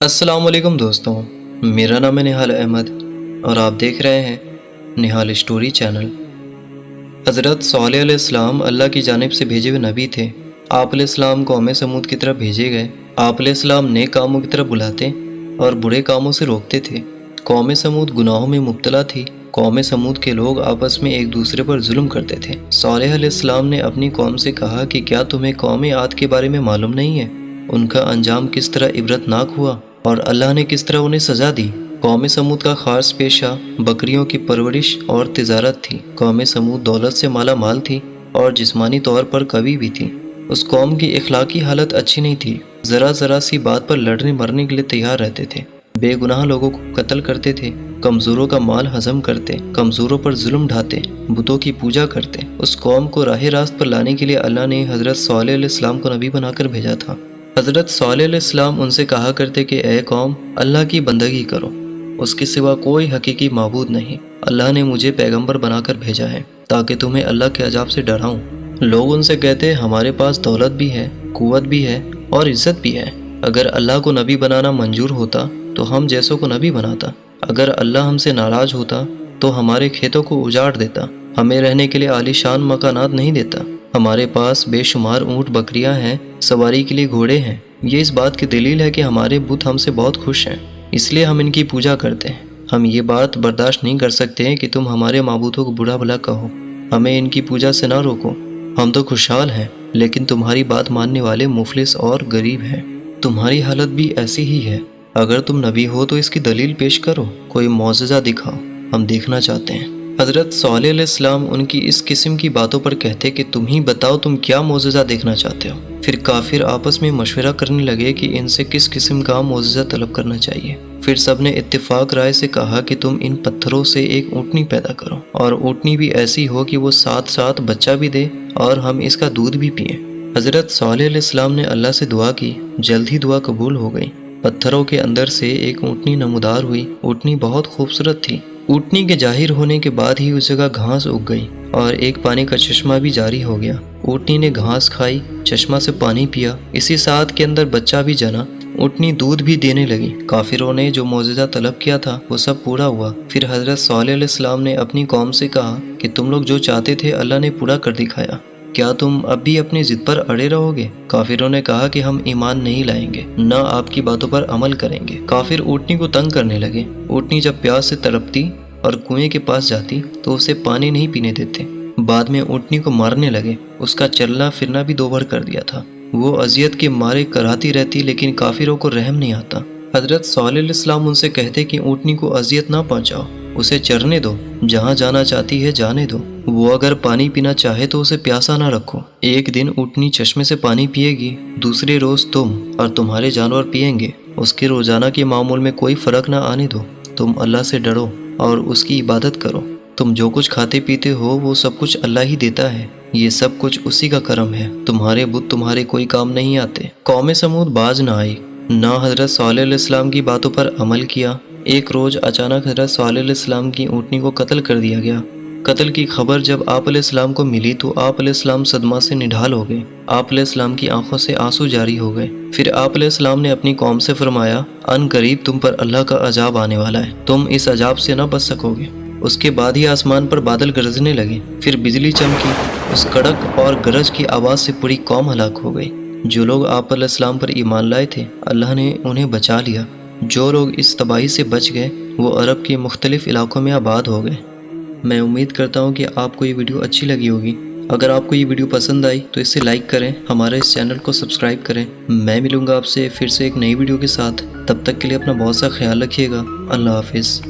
السلام علیکم دوستوں، میرا نام ہے نہال احمد اور آپ دیکھ رہے ہیں نہال اسٹوری چینل۔ حضرت صالح علیہ السلام اللہ کی جانب سے بھیجے ہوئے نبی تھے۔ آپ علیہ السلام قوم سمود کی طرف بھیجے گئے۔ آپ علیہ السلام نیک کاموں کی طرف بلاتے اور برے کاموں سے روکتے تھے۔ قوم سمود گناہوں میں مبتلا تھی۔ قوم سمود کے لوگ آپس میں ایک دوسرے پر ظلم کرتے تھے۔ صالح علیہ السلام نے اپنی قوم سے کہا کہ کیا تمہیں قوم عاد کے بارے میں معلوم نہیں ہے؟ ان کا انجام کس طرح عبرتناک ہوا اور اللہ نے کس طرح انہیں سزا دی۔ قوم سمود کا خاص پیشہ بکریوں کی پرورش اور تجارت تھی۔ قوم سمود دولت سے مالا مال تھی اور جسمانی طور پر قوی بھی تھی۔ اس قوم کی اخلاقی حالت اچھی نہیں تھی۔ ذرا سی بات پر لڑنے مرنے کے لیے تیار رہتے تھے۔ بے گناہ لوگوں کو قتل کرتے تھے، کمزوروں کا مال ہضم کرتے، کمزوروں پر ظلم ڈھاتے، بتوں کی پوجا کرتے۔ اس قوم کو راہ راست پر لانے کے لیے اللہ نے حضرت صالح علیہ السلام کو نبی بنا کر بھیجا تھا۔ حضرت صالح علیہ السلام ان سے کہا کرتے کہ اے قوم، اللہ کی بندگی کرو، اس کے سوا کوئی حقیقی معبود نہیں۔ اللہ نے مجھے پیغمبر بنا کر بھیجا ہے تاکہ تمہیں اللہ کے عذاب سے ڈراؤں۔ لوگ ان سے کہتے ہمارے پاس دولت بھی ہے، قوت بھی ہے اور عزت بھی ہے۔ اگر اللہ کو نبی بنانا منظور ہوتا تو ہم جیسوں کو نبی بناتا۔ اگر اللہ ہم سے ناراض ہوتا تو ہمارے کھیتوں کو اجاڑ دیتا، ہمیں رہنے کے لیے عالی شان مکانات نہیں دیتا۔ ہمارے پاس بے شمار اونٹ بکریاں ہیں، سواری کے لیے گھوڑے ہیں۔ یہ اس بات کی دلیل ہے کہ ہمارے بت ہم سے بہت خوش ہیں، اس لیے ہم ان کی پوجا کرتے ہیں۔ ہم یہ بات برداشت نہیں کر سکتے کہ تم ہمارے معبودوں کو برا بھلا کہو، ہمیں ان کی پوجا سے نہ روکو۔ ہم تو خوشحال ہیں، لیکن تمہاری بات ماننے والے مفلس اور غریب ہیں۔ تمہاری حالت بھی ایسی ہی ہے۔ اگر تم نبی ہو تو اس کی دلیل پیش کرو، کوئی معجزہ دکھاؤ، ہم دیکھنا چاہتے ہیں۔ حضرت صالح علیہ السلام ان کی اس قسم کی باتوں پر کہتے کہ تم ہی بتاؤ تم کیا معجزہ دیکھنا چاہتے ہو۔ پھر کافر آپس میں مشورہ کرنے لگے کہ ان سے کس قسم کا معجزہ طلب کرنا چاہیے۔ پھر سب نے اتفاق رائے سے کہا کہ تم ان پتھروں سے ایک اونٹنی پیدا کرو، اور اونٹنی بھی ایسی ہو کہ وہ ساتھ بچہ بھی دے اور ہم اس کا دودھ بھی پئیں۔ حضرت صالح علیہ السلام نے اللہ سے دعا کی، جلد ہی دعا قبول ہو گئی۔ پتھروں کے اندر سے ایک اونٹنی نمودار ہوئی۔ اونٹنی بہت خوبصورت تھی۔ اونٹنی کے ظاہر ہونے کے بعد ہی اس جگہ گھاس اگ گئی اور ایک پانی کا چشمہ بھی جاری ہو گیا۔ اونٹنی نے گھاس کھائی، چشمہ سے پانی پیا، اسی ساتھ کے اندر بچہ بھی جنا۔ اونٹنی دودھ بھی دینے لگی۔ کافروں نے جو معجزہ طلب کیا تھا وہ سب پورا ہوا۔ پھر حضرت صالح علیہ السلام نے اپنی قوم سے کہا کہ تم لوگ جو چاہتے تھے اللہ نے پورا کر دکھایا، کیا تم اب بھی اپنی ضد پر اڑے رہو گے؟ کافروں نے کہا کہ ہم ایمان نہیں لائیں گے، نہ آپ کی باتوں پر عمل کریں گے۔ کافر اونٹنی کو تنگ کرنے لگے۔ اونٹنی جب پیاس سے تڑپتی اور کنویں کے پاس جاتی تو اسے پانی نہیں پینے دیتے۔ بعد میں اونٹنی کو مارنے لگے، اس کا چلنا پھرنا بھی دوبھر کر دیا تھا۔ وہ اذیت کے مارے کراتی رہتی، لیکن کافروں کو رحم نہیں آتا۔ حضرت صالح علیہ السلام ان سے کہتے کہ اونٹنی کو اذیت نہ پہنچاؤ، اسے چرنے دو، جہاں جانا چاہتی ہے جانے دو۔ وہ اگر پانی پینا چاہے تو اسے پیاسا نہ رکھو۔ ایک دن اونٹنی چشمے سے پانی پیے گی، دوسرے روز تم اور تمہارے جانور پئیں گے۔ اس کے روزانہ کے معمول میں کوئی فرق نہ آنے دو۔ تم اللہ سے ڈرو اور اس کی عبادت کرو۔ تم جو کچھ کھاتے پیتے ہو وہ سب کچھ اللہ ہی دیتا ہے، یہ سب کچھ اسی کا کرم ہے۔ تمہارے بت تمہارے کوئی کام نہیں آتے۔ قوم سمود باز نہ آئی، نہ حضرت صالح علیہ السلام کی باتوں پر عمل کیا۔ ایک روز اچانک حضرت صالح علیہ السلام کی اونٹنی کو قتل کر دیا گیا۔ قتل کی خبر جب آپ علیہ السلام کو ملی تو آپ علیہ السلام صدمہ سے نڈھال ہو گئے۔ آپ علیہ السلام کی آنکھوں سے آنسو جاری ہو گئے۔ پھر آپ علیہ السلام نے اپنی قوم سے فرمایا، ان قریب تم پر اللہ کا عذاب آنے والا ہے، تم اس عذاب سے نہ بچ سکو گے۔ اس کے بعد ہی آسمان پر بادل گرجنے لگے، پھر بجلی چمکی، اس کڑک اور گرج کی آواز سے پوری قوم ہلاک ہو گئی۔ جو لوگ آپ علیہ السلام پر ایمان لائے تھے اللہ نے انہیں بچا لیا۔ جو لوگ اس تباہی سے بچ گئے وہ عرب کے مختلف علاقوں میں آباد ہو گئے۔ میں امید کرتا ہوں کہ آپ کو یہ ویڈیو اچھی لگی ہوگی۔ اگر آپ کو یہ ویڈیو پسند آئی تو اسے لائک کریں، ہمارے اس چینل کو سبسکرائب کریں۔ میں ملوں گا آپ سے پھر سے ایک نئی ویڈیو کے ساتھ، تب تک کے لیے اپنا بہت سا خیال رکھیے گا۔ اللہ حافظ۔